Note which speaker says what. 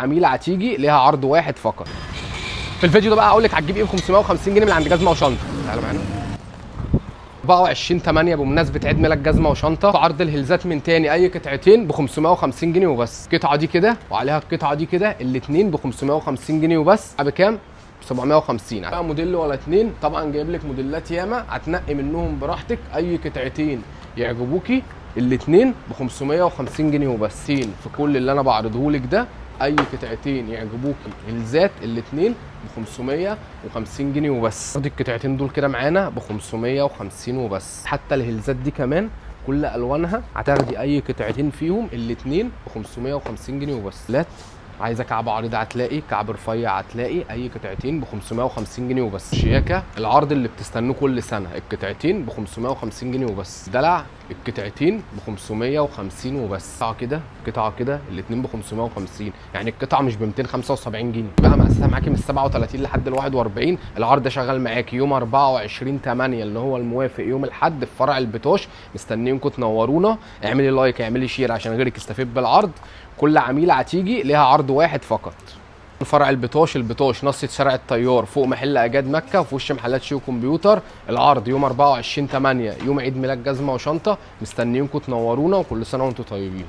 Speaker 1: عميله هتيجي ليها عرض واحد فقط. في الفيديو ده بقى هقول لك هتجيب ايه ب 550 جنيه من عند جزمه وشنطه. تعالوا معانا. 24/8 بمناسبه عيد ميلاد جزمه وشنطه، في عرض الهلزات من تاني اي قطعتين ب 550 جنيه وبس. القطعه دي كده وعليها القطعه دي كده، الاثنين ب 550 جنيه وبس. بكام؟ 750. بقى موديل ولا اتنين، طبعا جايب لك موديلات ياما هتنقي منهم براحتك. اي قطعتين يعجبوكي الاثنين ب 550 جنيه وبس. في كل اللي انا بعرضه لك ده اي قطعتين يعجبوكي هلزات الاثنين ب 550 جنيه وبس. خدي القطعتين دول كده معانا ب 550 وبس. حتى الهلزات دي كمان كل الوانها هتاخدي اي قطعتين فيهم الاثنين ب 550 جنيه وبس. لا عايزه كعب عريض هتلاقي، كعب رفيع هتلاقي، اي قطعتين ب 550 جنيه وبس. شياكه العرض اللي بتستنوه كل سنه، القطعتين ب 550 جنيه وبس. دلع القطعتين ب 550 وبس. قطعه كده قطعه كده الاثنين ب 550، يعني القطعه مش ب 275 جنيه. بقى مقاسها معاكي من 37 لحد ال 41. العرض ده شغال معاكي يوم 24/8 اللي هو الموافق يوم الاحد في فرع البتوش. مستنيينكم تنورونا. اعملي لايك اعملي شير عشان غيرك يستفيد بالعرض. كل عميله هتيجي ليها عرض واحد فقط. فرع البتوش نصة شارع الطيار فوق محل اجاد مكه وفي وش محلات شيء وكمبيوتر. العرض يوم 24/8 يوم عيد ميلاد جزمه وشنطه. مستنيينكم تنورونا وكل سنه وانتم طيبين.